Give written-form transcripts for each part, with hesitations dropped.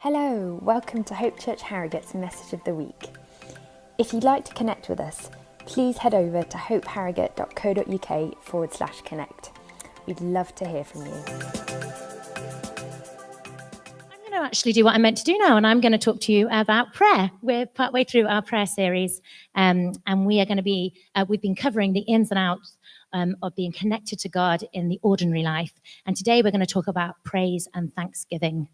Hello, welcome to Hope Church Harrogate's Message of the Week. If you'd like to connect with us, please head over to hopeharrogate.co.uk/connect. We'd love to hear from you. I'm going to actually do what I'm meant to do now, and I'm going to talk to you about prayer. We're partway through our prayer series, and we are going to be, we've been covering the ins and outs of being connected to God in the ordinary life. And today we're going to talk about praise and thanksgiving.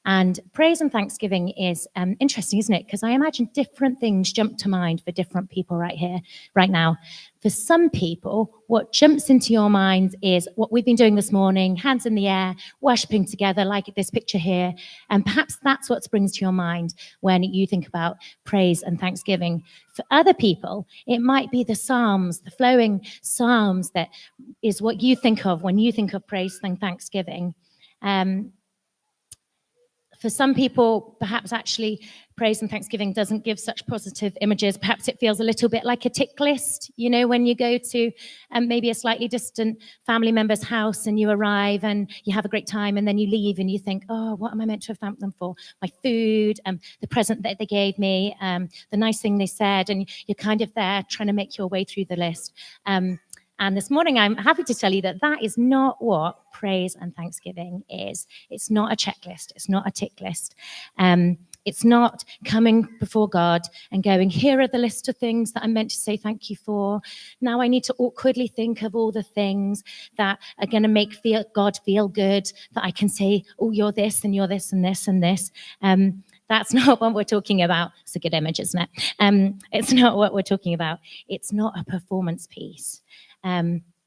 And praise and thanksgiving is interesting, isn't it? Because I imagine different things jump to mind for different people right here, right now. For some people, what jumps into your mind is what we've been doing this morning, hands in the air, worshipping together, like this picture here. And perhaps that's what springs to your mind when you think about praise and thanksgiving. For other people, it might be the Psalms, the flowing Psalms that is what you think of when you think of praise and thanksgiving. For some people, perhaps actually praise and thanksgiving doesn't give such positive images. Perhaps it feels a little bit like a tick list, you know, when you go to maybe a slightly distant family member's house and you arrive and you have a great time and then you leave and you think, oh, what am I meant to have thanked them for? My food, the present that they gave me, the nice thing they said, and you're kind of there trying to make your way through the list. And this morning, I'm happy to tell you that that is not what praise and thanksgiving is. It's not a checklist. It's not a tick list. It's not coming before God and going, here are the list of things that I'm meant to say thank you for. Now I need to awkwardly think of all the things that are going to make God feel good, that I can say, oh, you're this and you're this and this and this. That's not what we're talking about. It's a good image, isn't it? It's not what we're talking about. It's not a performance piece.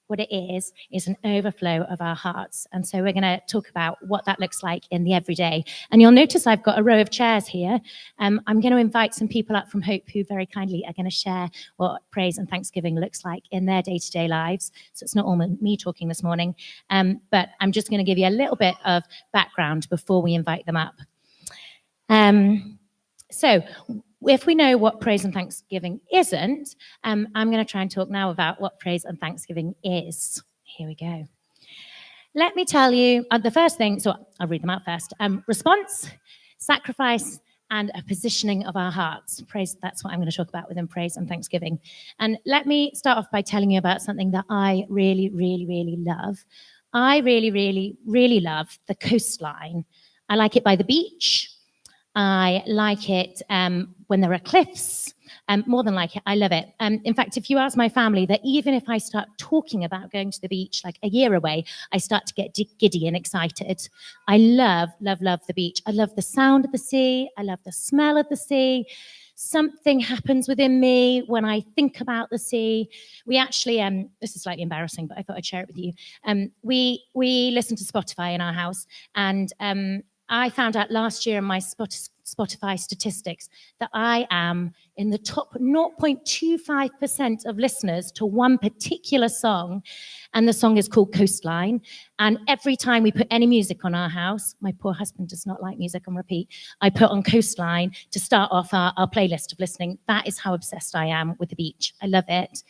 What it is an overflow of our hearts. And so we're going to talk about what that looks like in the everyday. And you'll notice I've got a row of chairs here. I'm going to invite some people up from Hope who very kindly are going to share what praise and thanksgiving looks like in their day-to-day lives. So it's not all me talking this morning, but I'm just going to give you a little bit of background before we invite them up. So if we know what praise and thanksgiving isn't, I'm going to try and talk now about what praise and thanksgiving is. Here we go. Let me tell you the first thing, so I'll read them out first. Response, sacrifice, and a positioning of our hearts. Praise, that's what I'm going to talk about within praise and thanksgiving. And let me start off by telling you about something that I really, really, really love. I really, really, really love the coastline. I like it by the beach. I like it when there are cliffs. More than like it, I love it. In fact, if you ask my family, that even if I start talking about going to the beach like a year away, I start to get giddy and excited. I love, love, love the beach. I love the sound of the sea. I love the smell of the sea. Something happens within me when I think about the sea. We actually, this is slightly embarrassing, but I thought I'd share it with you. We listen to Spotify in our house, and I found out last year in my Spotify statistics that I am in the top 0.25% of listeners to one particular song, and the song is called Coastline. And every time we put any music on our house, my poor husband does not like music on repeat, I put on Coastline to start off our playlist of listening. That is how obsessed I am with the beach. I love it.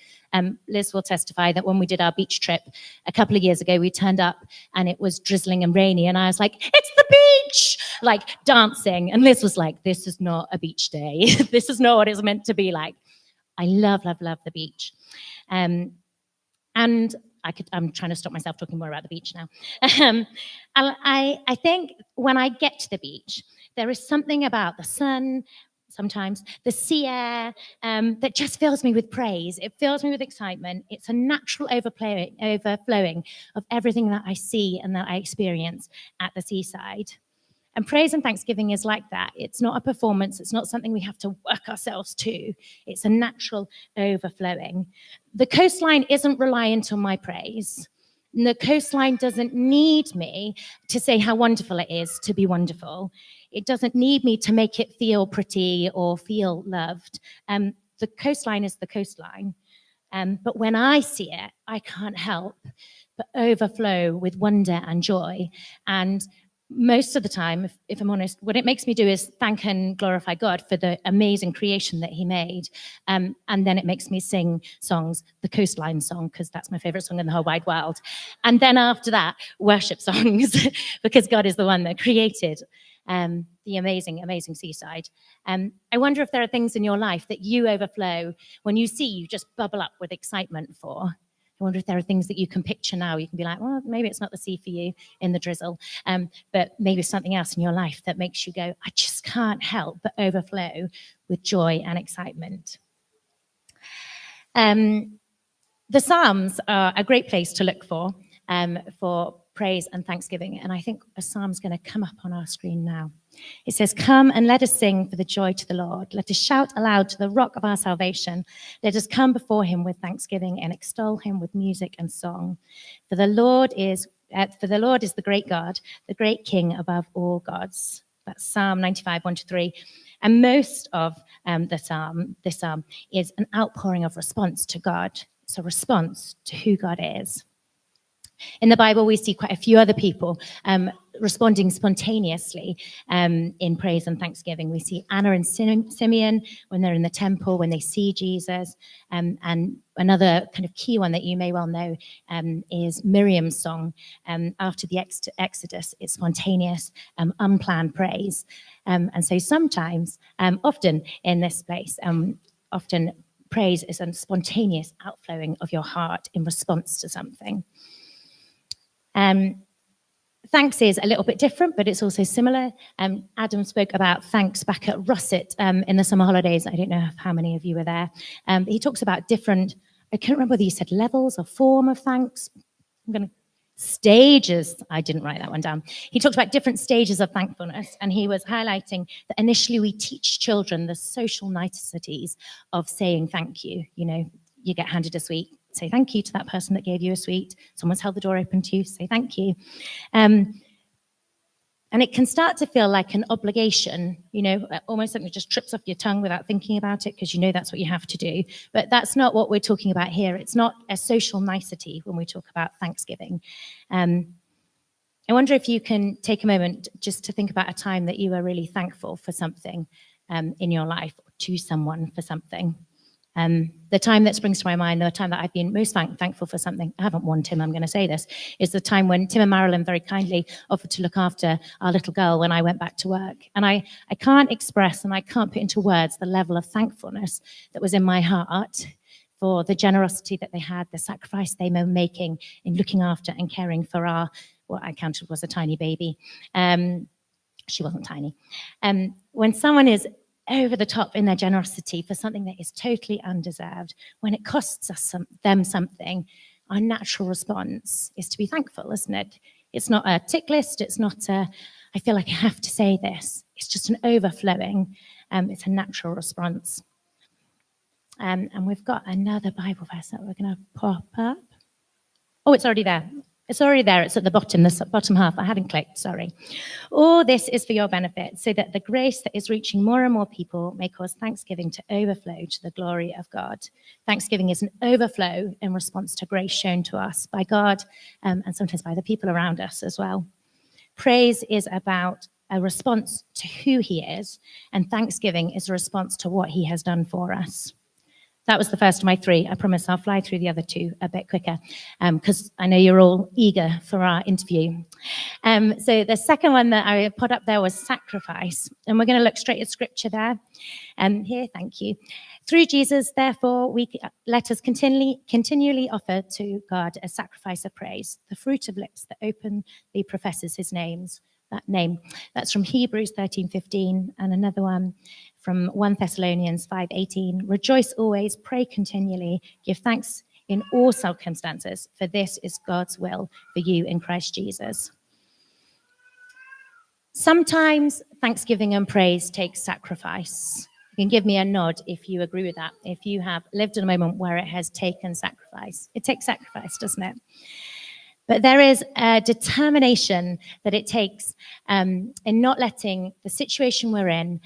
Liz will testify that when we did our beach trip a couple of years ago, we turned up and it was drizzling and rainy, and I was like, it's the beach, like dancing. And Liz was like, this is not a beach day. This is not what it's meant to be like. I love, love, love the beach. And I'm trying to stop myself talking more about the beach now. I think when I get to the beach, there is something about the sun, sometimes the sea air, that just fills me with praise. It fills me with excitement. It's a natural overflowing of everything that I see and that I experience at the seaside. And praise and thanksgiving is like that. It's not a performance. It's not something we have to work ourselves to. It's a natural overflowing. The coastline isn't reliant on my praise. The coastline doesn't need me to say how wonderful it is to be wonderful. It doesn't need me to make it feel pretty or feel loved. The coastline is the coastline. But when I see it, I can't help but overflow with wonder and joy. And most of the time, if I'm honest, what it makes me do is thank and glorify God for the amazing creation that he made. And then it makes me sing songs, the Coastline song, because that's my favorite song in the whole wide world. And then after that, worship songs, because God is the one that created the amazing, amazing seaside. I wonder if there are things in your life that you overflow when you see, you just bubble up with excitement for. I wonder if there are things that you can picture now. You can be like, well, maybe it's not the sea for you in the drizzle, but maybe something else in your life that makes you go, I just can't help but overflow with joy and excitement. The Psalms are a great place to look for praise and thanksgiving. And I think a psalm's going to come up on our screen now. It says, come and let us sing for the joy to the Lord. Let us shout aloud to the rock of our salvation. Let us come before him with thanksgiving and extol him with music and song. For the Lord is the great God, the great King above all gods. That's Psalm 95, 1-3. And most of this psalm is an outpouring of response to God. It's a response to who God is. In the Bible, we see quite a few other people responding spontaneously in praise and thanksgiving. We see Anna and Simeon when they're in the temple, when they see Jesus. And another kind of key one that you may well know is Miriam's song. After the Exodus, it's spontaneous, unplanned praise. And so sometimes, often in this place, often praise is a spontaneous outflowing of your heart in response to something. Thanks is a little bit different, but it's also similar. Adam spoke about thanks back at Russet in the summer holidays. I don't know how many of you were there. He talks about different, I can't remember whether he said levels or form of thanks. Stages. I didn't write that one down. He talked about different stages of thankfulness, and he was highlighting that initially we teach children the social niceties of saying thank you. You know, you get handed a sweet, say thank you to that person that gave you a sweet. Someone's held the door open to you, say thank you. And it can start to feel like an obligation, you know, almost something that just trips off your tongue without thinking about it because you know that's what you have to do. But that's not what we're talking about here. It's not a social nicety when we talk about Thanksgiving. I wonder if you can take a moment just to think about a time that you were really thankful for something in your life, or to someone for something. The time that springs to my mind, the time that I've been most thankful for something, I haven't won Tim, I'm going to say this, is the time when Tim and Marilyn very kindly offered to look after our little girl when I went back to work. And I can't express and I can't put into words the level of thankfulness that was in my heart for the generosity that they had, the sacrifice they were making in looking after and caring for our, what I counted was a tiny baby. She wasn't tiny. When someone is over the top in their generosity for something that is totally undeserved, when it costs us them something, our natural response is to be thankful, isn't it? It's not a tick list. It's not a, I feel like I have to say this. It's just an overflowing. It's a natural response. And we've got another Bible verse that we're going to pop up. Oh, it's already there. It's already there. It's at the bottom half. I hadn't clicked, sorry. All this is for your benefit, so that the grace that is reaching more and more people may cause thanksgiving to overflow to the glory of God. Thanksgiving is an overflow in response to grace shown to us by God and sometimes by the people around us as well. Praise is about a response to who he is, and thanksgiving is a response to what he has done for us. That was the first of my three. I promise I'll fly through the other two a bit quicker because I know you're all eager for our interview. So the second one that I put up there was sacrifice. And we're going to look straight at scripture there. Here, thank you. Through Jesus, therefore, let us continually offer to God a sacrifice of praise, the fruit of lips that openly professes his name. That's from Hebrews 13:15, and another one from 1 Thessalonians 5:18. Rejoice always, pray continually, give thanks in all circumstances, for this is God's will for you in Christ Jesus. Sometimes thanksgiving and praise takes sacrifice. You can give me a nod if you agree with that, if you have lived in a moment where it has taken sacrifice. It takes sacrifice, doesn't it? But there is a determination that it takes in not letting the situation we're in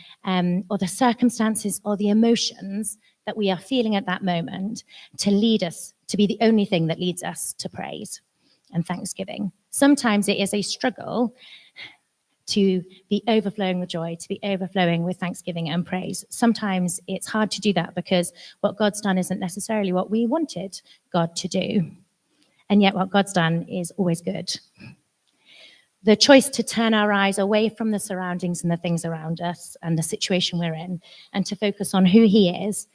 or the circumstances or the emotions that we are feeling at that moment to lead us, to be the only thing that leads us to praise and thanksgiving. Sometimes it is a struggle to be overflowing with joy, to be overflowing with thanksgiving and praise. Sometimes it's hard to do that because what God's done isn't necessarily what we wanted God to do. And yet what God's done is always good. The choice to turn our eyes away from the surroundings and the things around us and the situation we're in, and to focus on who he is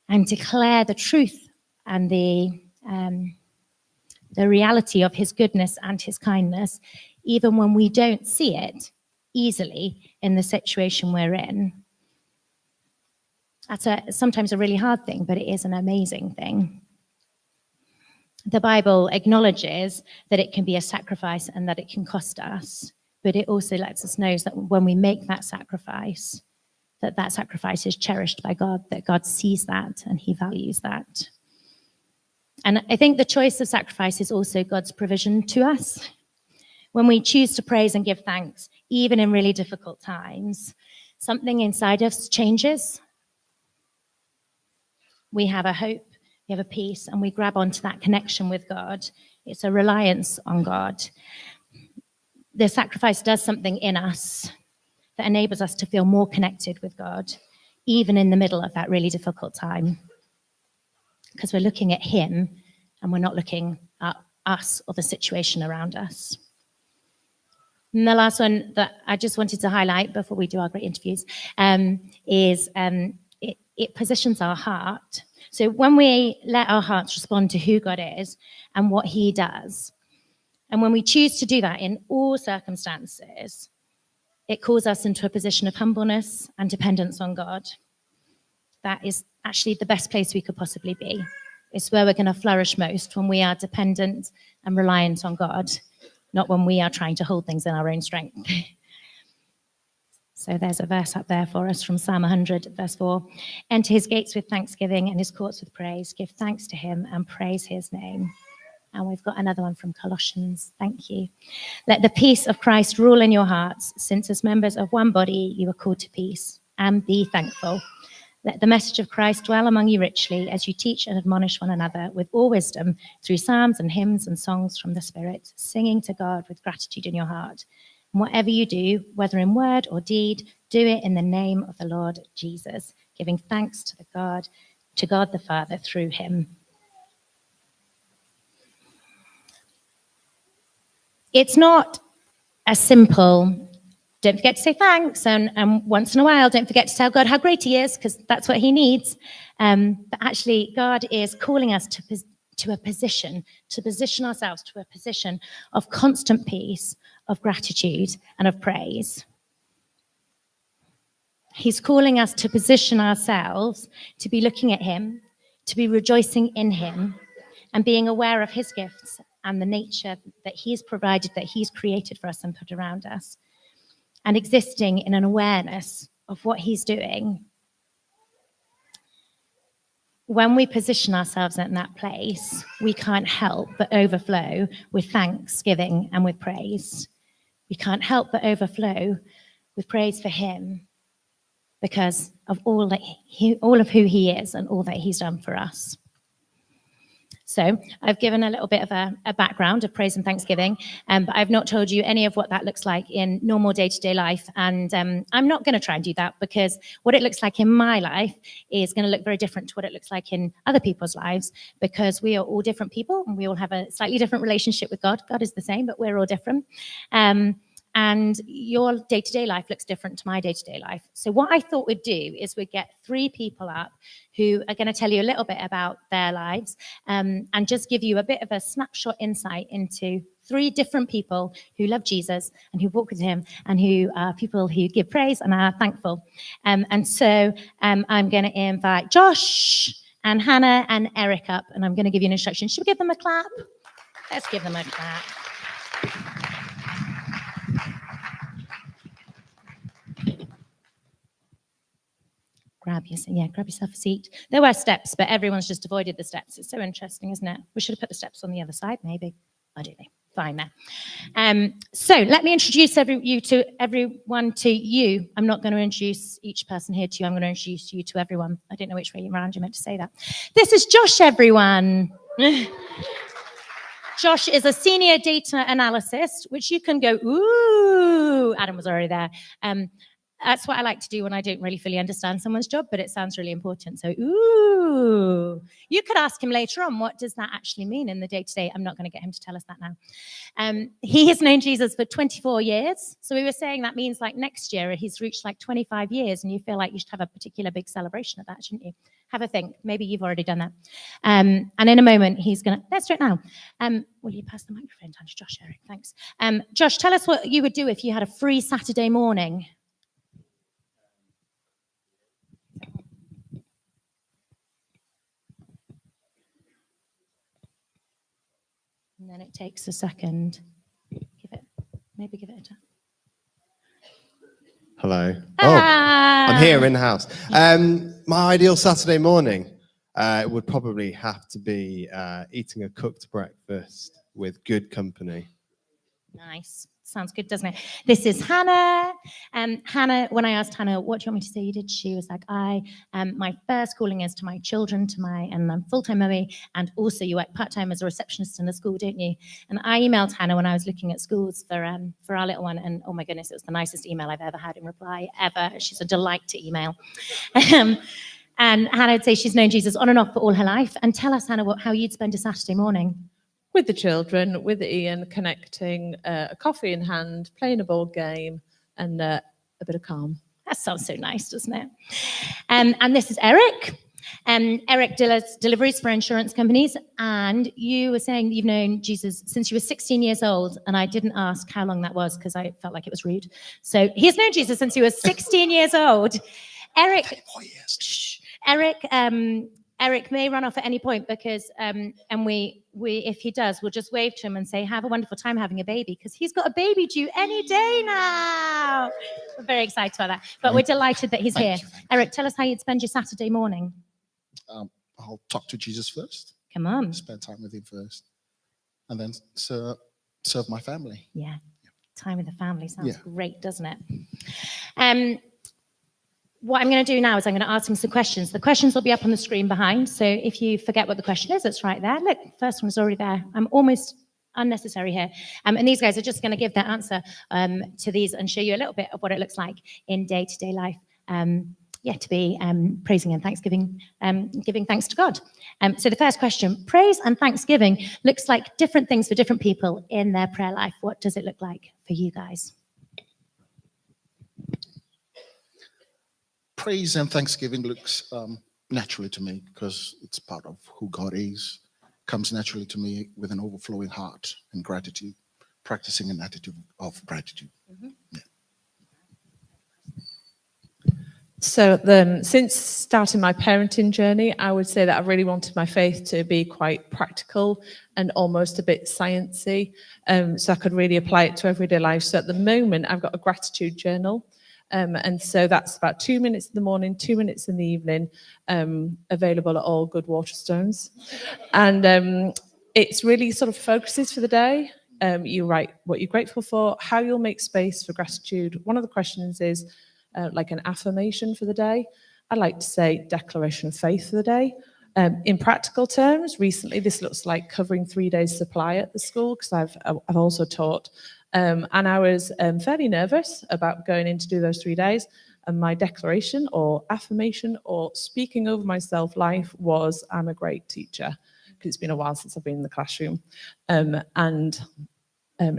and declare the truth and the reality of his goodness and his kindness, even when we don't see it easily in the situation we're in. That's sometimes a really hard thing, but it is an amazing thing. The Bible acknowledges that it can be a sacrifice and that it can cost us, but it also lets us know that when we make that sacrifice is cherished by God, that God sees that and he values that. And I think the choice of sacrifice is also God's provision to us. When we choose to praise and give thanks, even in really difficult times, something inside us changes. We have a hope, we have a peace, and we grab onto that connection with God. It's a reliance on God. The sacrifice does something in us that enables us to feel more connected with God, even in the middle of that really difficult time. Because we're looking at him and we're not looking at us or the situation around us. And the last one that I just wanted to highlight before we do our great interviews is it positions our heart. So when we let our hearts respond to who God is and what he does, and when we choose to do that in all circumstances, it calls us into a position of humbleness and dependence on God. That is actually the best place we could possibly be. It's where we're going to flourish most, when we are dependent and reliant on God, not when we are trying to hold things in our own strength. So there's a verse up there for us from Psalm 100, verse 4. Enter his gates with thanksgiving and his courts with praise. Give thanks to him and praise his name. And we've got another one from Colossians. Thank you. Let the peace of Christ rule in your hearts, since as members of one body you are called to peace, and be thankful. Let the message of Christ dwell among you richly as you teach and admonish one another with all wisdom through psalms and hymns and songs from the Spirit, singing to God with gratitude in your heart. And whatever you do, whether in word or deed, do it in the name of the Lord Jesus, giving thanks to God the Father through him. It's not a simple, don't forget to say thanks, and once in a while, don't forget to tell God how great he is, because that's what he needs. But actually, God is calling us to position ourselves to a position of constant peace, of gratitude, and of praise. He's calling us to position ourselves to be looking at him, to be rejoicing in him, and being aware of his gifts and the nature that he's provided, that he's created for us and put around us, and existing in an awareness of what he's doing. When we position ourselves in that place, we can't help but overflow with thanksgiving and with praise. We can't help but overflow with praise for him because of all of who he is and all that he's done for us. So I've given a little bit of a background of praise and thanksgiving, but I've not told you any of what that looks like in normal day-to-day life. And I'm not going to try and do that, because what it looks like in my life is going to look very different to what it looks like in other people's lives, because we are all different people and we all have a slightly different relationship with God. God is the same, but we're all different. And your day-to-day life looks different to my day-to-day life. So what I thought we'd do is we'd get 3 people up who are going to tell you a little bit about their lives, and just give you a bit of a snapshot insight into 3 different people who love Jesus and who walk with him and who are people who give praise and are thankful. And so I'm going to invite Josh and Hannah and Eric up, and I'm going to give you an introduction. Should we give them a clap? Let's give them a clap. Grab yourself a seat. There were steps, but everyone's just avoided the steps. It's so interesting, isn't it? We should have put the steps on the other side, maybe. I don't know. Fine there. So let me introduce everyone to you. I'm not going to introduce each person here to you. I'm going to introduce you to everyone. I don't know which way around you meant to say that. This is Josh, everyone. Josh is a senior data analyst, which you can go, ooh, Adam was already there. that's what I like to do when I don't really fully understand someone's job, but it sounds really important. So, ooh, you could ask him later on, what does that actually mean in the day-to-day? I'm not going to get him to tell us that now. He has known Jesus for 24 years. So we were saying that means like next year he's reached like 25 years, and you feel like you should have a particular big celebration of that, shouldn't you? Have a think. Maybe you've already done that. And in a moment, he's going to, let's do it now. Will you pass the microphone down to Josh, Eric? Thanks. Josh, tell us what you would do if you had a free Saturday morning. And then it takes a second. Maybe give it a tap. Hello. I'm here in the house. My ideal Saturday morning would probably have to be eating a cooked breakfast with good company. Nice. Sounds good, doesn't it? This is Hannah. Hannah, when I asked Hannah, what do you want me to say you did? She was like, my first calling is to my children, and I'm full-time mummy, and also you work part-time as a receptionist in a school, don't you? And I emailed Hannah when I was looking at schools for our little one, and oh my goodness, it was the nicest email I've ever had in reply, ever. She's a delight to email. And Hannah would say she's known Jesus on and off for all her life. And tell us, Hannah, how you'd spend a Saturday morning. With the children, with Ian, connecting, a coffee in hand, playing a board game, and a bit of calm. That sounds so nice, doesn't it? And this is Eric. Eric does deliveries for insurance companies. And you were saying you've known Jesus since you were 16 years old. And I didn't ask how long that was because I felt like it was rude. So he's known Jesus since he was 16 years old. Eric, Eric may run off at any point because, we if he does, we'll just wave to him and say, have a wonderful time having a baby, because he's got a baby due any day now. We're very excited about that, but we're delighted that he's here. Eric, tell us how you'd spend your Saturday morning. I'll talk to Jesus first. Come on. Spend time with him first, and then serve my family. Yeah, time with the family sounds great, doesn't it? What I'm going to do now is I'm going to ask him some questions. The questions will be up on the screen behind. So if you forget what the question is, it's right there. Look, first one is already there. I'm almost unnecessary here. And these guys are just going to give their answer to these and show you a little bit of what it looks like in day-to-day life. To be praising and thanksgiving, giving thanks to God. So the first question, praise and thanksgiving looks like different things for different people in their prayer life. What does it look like for you guys? Praise and thanksgiving looks naturally to me because it's part of who God is. Comes naturally to me with an overflowing heart and gratitude, practicing an attitude of gratitude. Mm-hmm. Yeah. So since starting my parenting journey, I would say that I really wanted my faith to be quite practical and almost a bit sciencey, so I could really apply it to everyday life. So at the moment, I've got a gratitude journal. And so that's about 2 minutes in the morning, 2 minutes in the evening, available at all good Waterstones. And it's really sort of focuses for the day. You write what you're grateful for, how you'll make space for gratitude. One of the questions is like an affirmation for the day. I like to say declaration of faith for the day. In practical terms, recently this looks like covering 3 days' supply at the school because I've also taught. And I was fairly nervous about going in to do those 3 days. And my declaration or affirmation or speaking over myself life was, I'm a great teacher, because it's been a while since I've been in the classroom.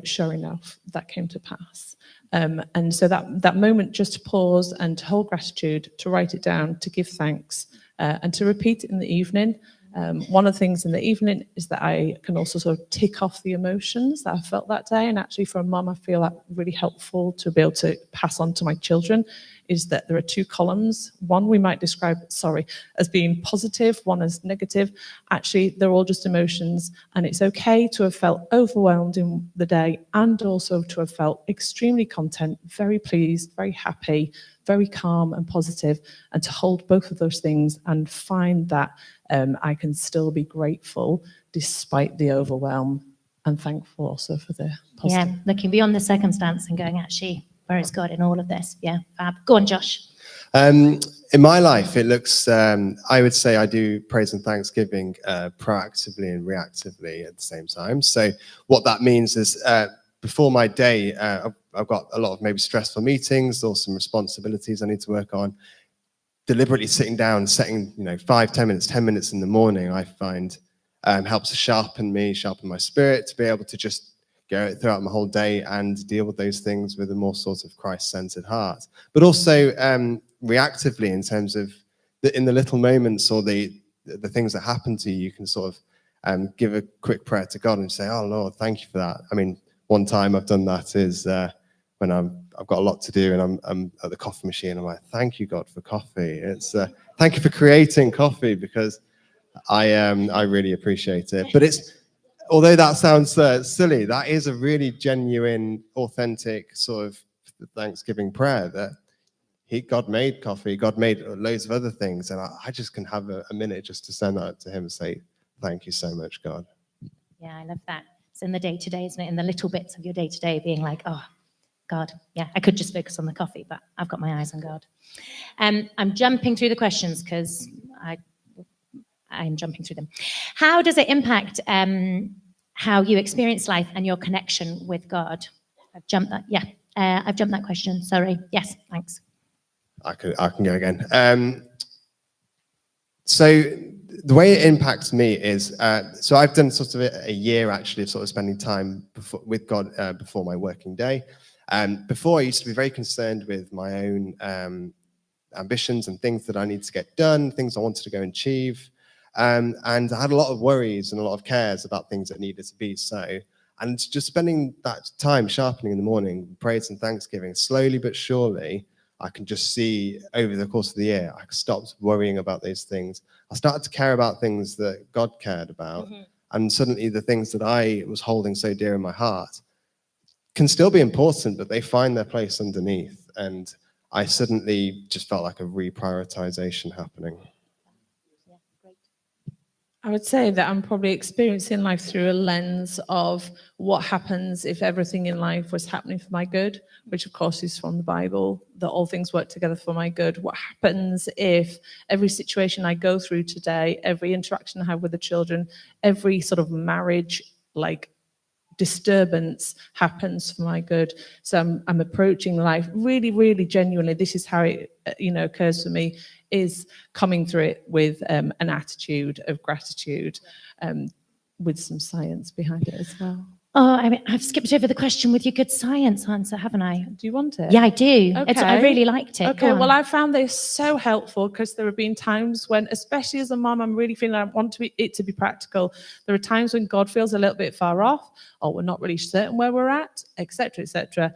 Sure enough, that came to pass. And so that moment just to pause and to hold gratitude, to write it down, to give thanks, and to repeat it in the evening. One of the things in the evening is that I can also sort of tick off the emotions that I felt that day. And actually for a mum, I feel that really helpful to be able to pass on to my children, is that there are 2 columns. One we might describe, as being positive, one as negative. Actually, they're all just emotions. And it's okay to have felt overwhelmed in the day and also to have felt extremely content, very pleased, very happy, very calm and positive, and to hold both of those things and find that I can still be grateful despite the overwhelm, and thankful also for the positive. Yeah, looking beyond the circumstance and going, actually, where is God in all of this? Yeah, fab. Go on, Josh. In my life, it looks, I would say I do praise and thanksgiving proactively and reactively at the same time. So what that means is before my day, I've got a lot of maybe stressful meetings or some responsibilities I need to work on. Deliberately sitting down, setting 5, 10 minutes, 10 minutes in the morning, I find helps to sharpen my spirit, to be able to just go throughout my whole day and deal with those things with a more sort of Christ-centered heart. But also reactively, in terms of in the little moments or the things that happen to you, you can sort of give a quick prayer to God and say, "Oh Lord, thank you for that." I mean, one time I've done that is when I've got a lot to do and I'm at the coffee machine. I'm like, "Thank you, God, for coffee. It's thank you for creating coffee, because I really appreciate it." But although that sounds silly, that is a really genuine, authentic sort of Thanksgiving prayer, that God made coffee, God made loads of other things, and I just can have a minute just to send that to him and say, "Thank you so much, God." Yeah, I love that. It's in the day-to-day, isn't it? In the little bits of your day-to-day, being like, "Oh, God, yeah, I could just focus on the coffee, but I've got my eyes on God." I'm jumping through the questions because I'm jumping through them. How does it impact how you experience life and your connection with God? I've jumped that. Yeah, I've jumped that question. Sorry. Yes, thanks. I can go again. So the way it impacts me is, so I've done sort of a year actually of sort of spending time with God before my working day. Before, I used to be very concerned with my own ambitions and things that I need to get done, things I wanted to go and achieve. And I had a lot of worries and a lot of cares about things that needed to be so. And just spending that time sharpening in the morning, praise and thanksgiving, slowly but surely, I can just see over the course of the year, I stopped worrying about those things. I started to care about things that God cared about. Mm-hmm. And suddenly the things that I was holding so dear in my heart can still be important, but they find their place underneath. And I suddenly just felt like a reprioritization happening. I would say that I'm probably experiencing life through a lens of what happens if everything in life was happening for my good, which of course is from the Bible, that all things work together for my good. What happens if every situation I go through today, every interaction I have with the children, every sort of marriage, like disturbance happens for my good. So I'm approaching life really, really genuinely. This is how it occurs for me, is coming through it with an attitude of gratitude, with some science behind it as well. Oh, I mean, I've skipped over the question with your good science answer, haven't I? Do you want it? Yeah, I do. Okay. I really liked it. Okay, well, I found this so helpful because there have been times when, especially as a mom, I'm really feeling I want it to be practical. There are times when God feels a little bit far off, or we're not really certain where we're at, etc., etc.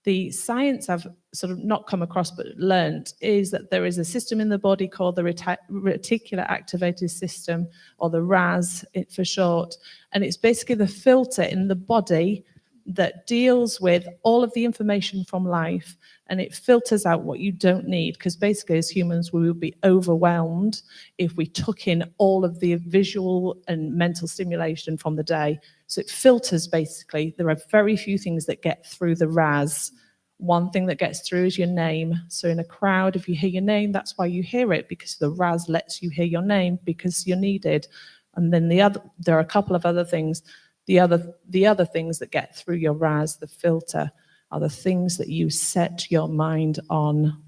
The science I've sort of not come across but learned is that there is a system in the body called the reticular activated system, or the RAS for short, and it's basically the filter in the body that deals with all of the information from life, and it filters out what you don't need, because basically as humans we would be overwhelmed if we took in all of the visual and mental stimulation from the day. So it filters, basically. There are very few things that get through the RAS. One thing that gets through is your name. So in a crowd, if you hear your name, that's why you hear it, because the RAS lets you hear your name because you're needed. And then there are a couple of other things. The other things that get through your RAS, the filter, are the things that you set your mind on.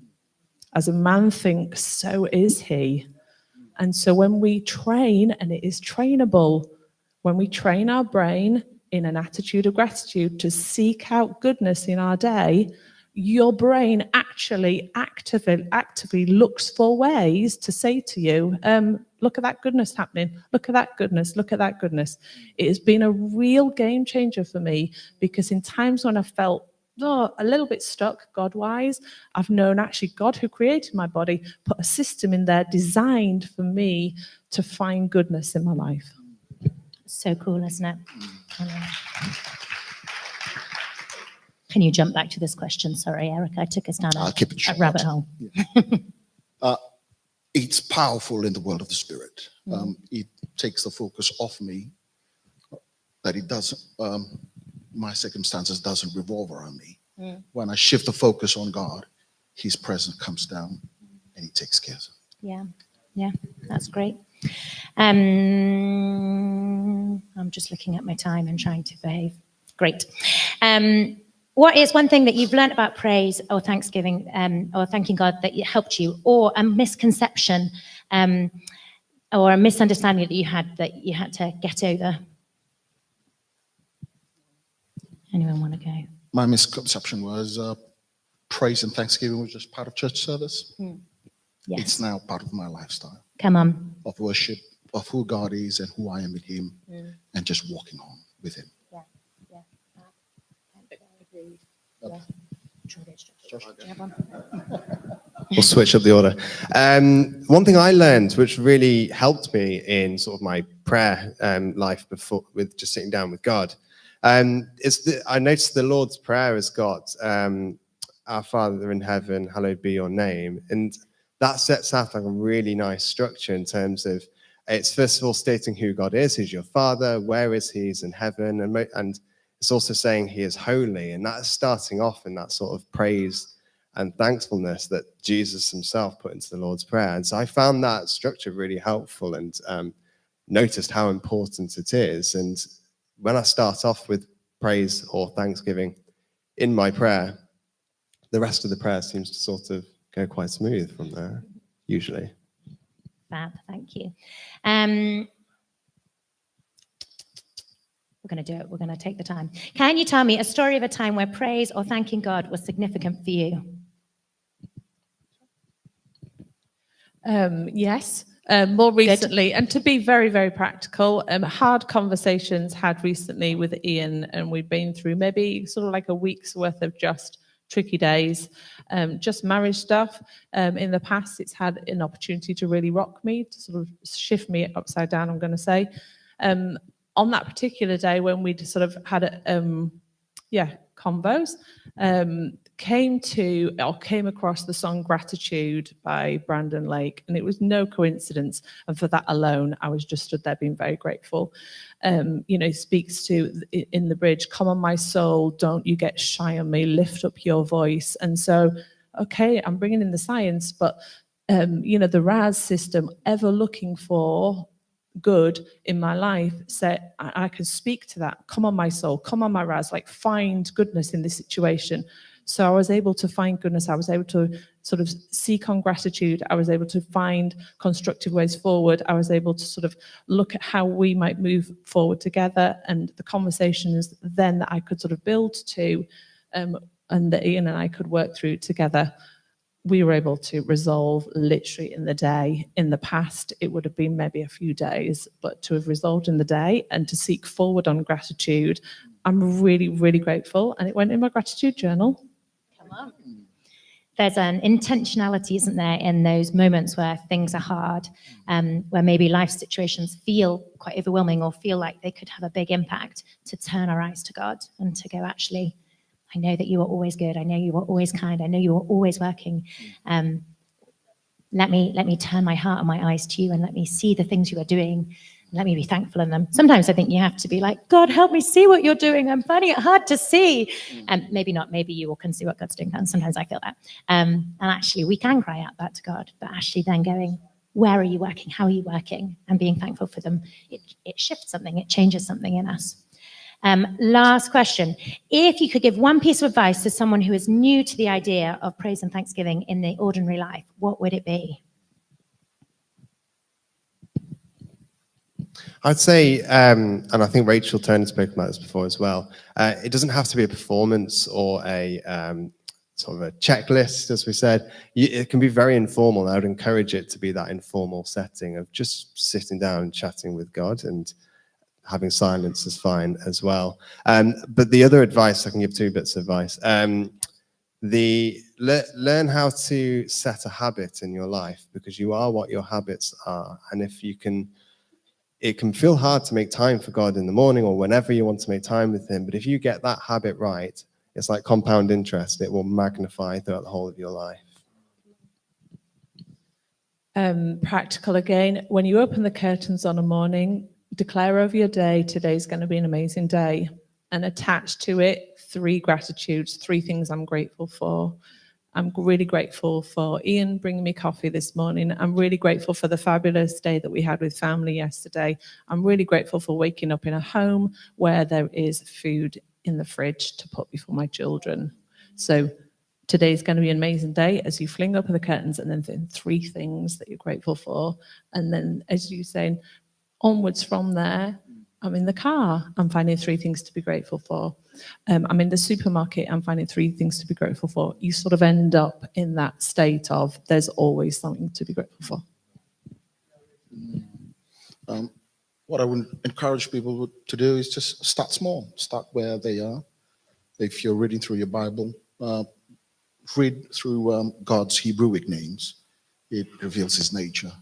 As a man thinks, so is he. And so when we train, and it is trainable, when we train our brain in an attitude of gratitude to seek out goodness in our day, your brain actually actively looks for ways to say to you, look at that goodness happening, look at that goodness, look at that goodness. It has been a real game changer for me, because in times when I felt a little bit stuck God-wise, I've known actually God, who created my body, put a system in there designed for me to find goodness in my life. So cool, isn't it? Can you jump back to this question? Sorry, Eric, I took us down a rabbit hole. Yeah. It's powerful in the world of the spirit. It takes the focus off me, that it doesn't, my circumstances doesn't revolve around me. When I shift the focus on God, his presence comes down and he takes care of it. Yeah, that's great. I'm just looking at my time and trying to behave. Great. What is one thing that you've learned about praise or thanksgiving or thanking God that helped you, or a misconception or a misunderstanding that you had to get over? Anyone want to go? My misconception was praise and thanksgiving was just part of church service. Yes. It's now part of my lifestyle Come on. of worship, of who God is and who I am in Him, and just walking on with Him. We'll switch up the order. One thing I learned, which really helped me in sort of my prayer life before, with just sitting down with God, is that I noticed the Lord's Prayer has got "Our Father in heaven, hallowed be your name," and that sets out like a really nice structure in terms of it's first of all stating who God is. He's your Father. Where is He? He's in heaven, and it's also saying He is holy, and that's starting off in that sort of praise and thankfulness that Jesus Himself put into the Lord's Prayer. And so I found that structure really helpful, and noticed how important it is. And when I start off with praise or thanksgiving in my prayer, the rest of the prayer seems to sort of go quite smooth from there, usually. Fab, thank you. We're going to do it. We're going to take the time. Can you tell me a story of a time where praise or thanking God was significant for you? Yes. More recently, and to be very, very practical, hard conversations had recently with Ian, and we've been through maybe sort of like a week's worth of just tricky days, just marriage stuff. In the past, it's had an opportunity to really rock me, to sort of shift me upside down, I'm going to say. On that particular day when we'd sort of had convos, came across the song Gratitude by Brandon Lake, and it was no coincidence. And for that alone, I was just stood there being very grateful. Speaks to in the bridge, "Come on, my soul, don't you get shy on me, lift up your voice." And so, okay, I'm bringing in the science, but the RAS system, ever looking for good in my life, said I can speak to that. Come on, my soul, come on, my RAS, like find goodness in this situation. So I was able to find goodness. I was able to sort of seek on gratitude. I was able to find constructive ways forward. I was able to sort of look at how we might move forward together, and the conversations then that I could sort of build to, and that Ian and I could work through together, we were able to resolve literally in the day. In the past, it would have been maybe a few days, but to have resolved in the day and to seek forward on gratitude, I'm really, really grateful. And it went in my gratitude journal. Come on. There's an intentionality, isn't there, in those moments where things are hard, where maybe life situations feel quite overwhelming or feel like they could have a big impact, to turn our eyes to God and to go, actually, I know that you are always good. I know you are always kind. I know you are always working. Let me turn my heart and my eyes to you, and let me see the things you are doing. And let me be thankful in them. Sometimes I think you have to be like, God, help me see what you're doing. I'm finding it hard to see. And maybe not. Maybe you all can see what God's doing. And sometimes I feel that. And actually, we can cry out that to God. But actually then going, where are you working? How are you working? And being thankful for them. It shifts something. It changes something in us. Last question. If you could give one piece of advice to someone who is new to the idea of praise and thanksgiving in the ordinary life, what would it be? I'd say, and I think Rachel Turner spoke about this before as well, it doesn't have to be a performance or a sort of a checklist, as we said. It can be very informal. I would encourage it to be that informal setting of just sitting down and chatting with God, and having silence is fine as well. But the other advice, I can give two bits of advice. Learn how to set a habit in your life, because you are what your habits are. And if you can, it can feel hard to make time for God in the morning or whenever you want to make time with Him. But if you get that habit right, it's like compound interest. It will magnify throughout the whole of your life. Practical again. When you open the curtains on a morning, declare over your day, today's going to be an amazing day. And attach to it 3 gratitudes, 3 things I'm grateful for. I'm really grateful for Ian bringing me coffee this morning. I'm really grateful for the fabulous day that we had with family yesterday. I'm really grateful for waking up in a home where there is food in the fridge to put before my children. So today's going to be an amazing day as you fling open the curtains and then 3 things that you're grateful for. And then, as you're saying, onwards from there, I'm in the car, I'm finding 3 things to be grateful for. I'm in the supermarket, I'm finding 3 things to be grateful for. You sort of end up in that state of there's always something to be grateful for. What I would encourage people to do is just start small. Start where they are. If you're reading through your Bible, read through God's Hebrewic names. It reveals his nature.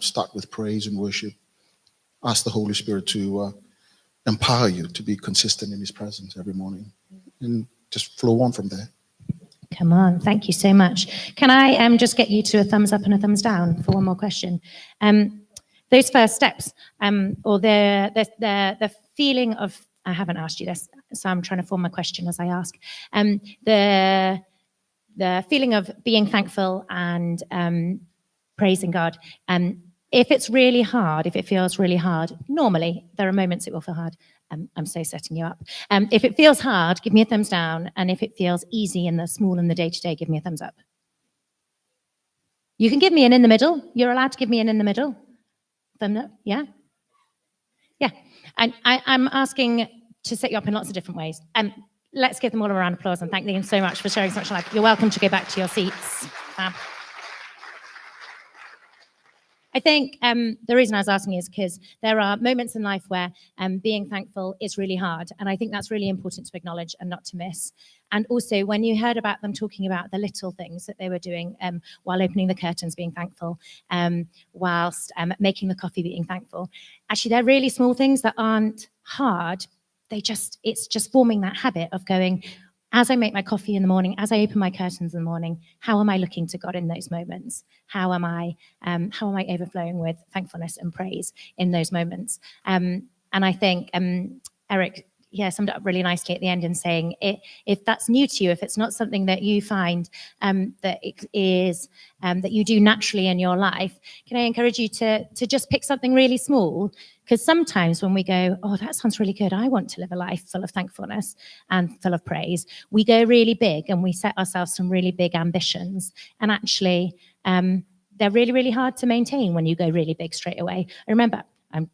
Start with praise and worship. Ask the Holy Spirit to empower you to be consistent in his presence every morning. And just flow on from there. Come on, thank you so much. Can I just get you to a thumbs up and a thumbs down for one more question? Those first steps, or the feeling of, I haven't asked you this, so I'm trying to form my question as I ask. The feeling of being thankful and praising God. If it's really hard, if it feels really hard, normally there are moments it will feel hard. I'm so setting you up. If it feels hard, give me a thumbs down. And if it feels easy in the small and the day-to-day, give me a thumbs up. You can give me an in the middle. You're allowed to give me an in the middle. Thumb up, yeah? Yeah. And I'm asking to set you up in lots of different ways. Let's give them all a round of applause and thank them so much for sharing so much life. You're welcome to go back to your seats. I think the reason I was asking is because there are moments in life where being thankful is really hard. And I think that's really important to acknowledge and not to miss. And also, when you heard about them talking about the little things that they were doing while opening the curtains, being thankful, whilst making the coffee, being thankful, actually, they're really small things that aren't hard. It's just forming that habit of going, as I make my coffee in the morning, as I open my curtains in the morning, how am I looking to God in those moments? How am I overflowing with thankfulness and praise in those moments? And I think Eric summed it up really nicely at the end in saying, if that's new to you, if it's not something that you find that it is that you do naturally in your life, can I encourage you to just pick something really small? Because sometimes when we go, oh, that sounds really good, I want to live a life full of thankfulness and full of praise, we go really big and we set ourselves some really big ambitions. And actually, they're really, really hard to maintain when you go really big straight away. I remember, I'm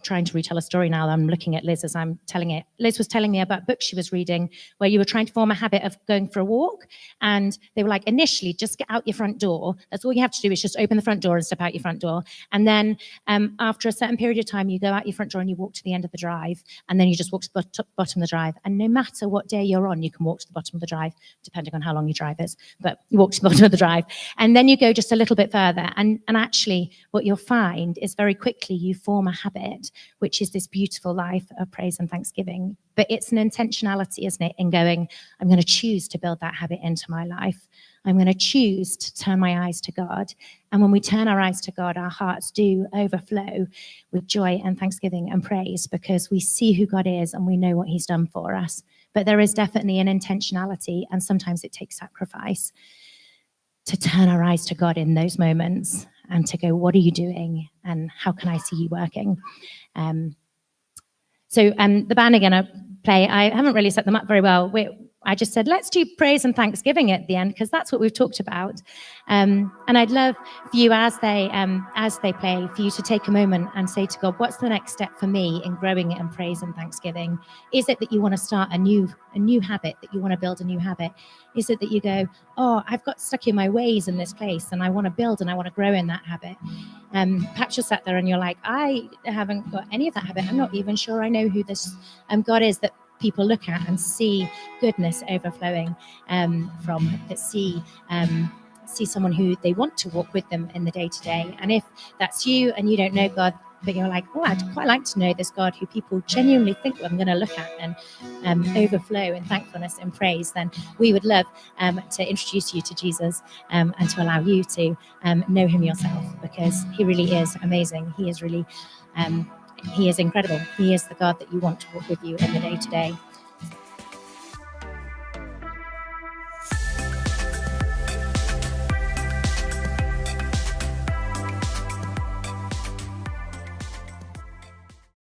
trying to retell a story now. I'm looking at Liz as I'm telling it. Liz was telling me about a book she was reading where you were trying to form a habit of going for a walk. And they were like, initially, just get out your front door. That's all you have to do is just open the front door and step out your front door. And then after a certain period of time, you go out your front door and you walk to the end of the drive. And then you just walk to the bottom of the drive. And no matter what day you're on, you can walk to the bottom of the drive, depending on how long your drive is. But you walk to the bottom of the drive. And then you go just a little bit further. And actually, what you'll find is very quickly you form a habit, which is this beautiful life of praise and thanksgiving. But it's an intentionality, isn't it, in going, I'm going to choose to build that habit into my life. I'm going to choose to turn my eyes to God. And when we turn our eyes to God, our hearts do overflow with joy and thanksgiving and praise because we see who God is and we know what he's done for us. But there is definitely an intentionality, and sometimes it takes sacrifice to turn our eyes to God in those moments and to go, what are you doing? And how can I see you working? So the band are going to play. I haven't really set them up very well. I just said, let's do praise and thanksgiving at the end, because that's what we've talked about. And I'd love for you, as they play, for you to take a moment and say to God, what's the next step for me in growing in praise and thanksgiving? Is it that you want to start a new habit, that you want to build a new habit? Is it that you go, oh, I've got stuck in my ways in this place and I want to build and I want to grow in that habit? Perhaps you're sat there and you're like, I haven't got any of that habit. I'm not even sure I know who this God is that people look at and see goodness overflowing from, that see someone who they want to walk with them in the day-to-day. And if that's you and you don't know God, but you're like, oh, I'd quite like to know this God who people genuinely think I'm going to look at and overflow in thankfulness and praise, then we would love to introduce you to Jesus and to allow you to know him yourself, because he really is amazing. He is really he is incredible. He is the God that you want to walk with you in the day-to-day.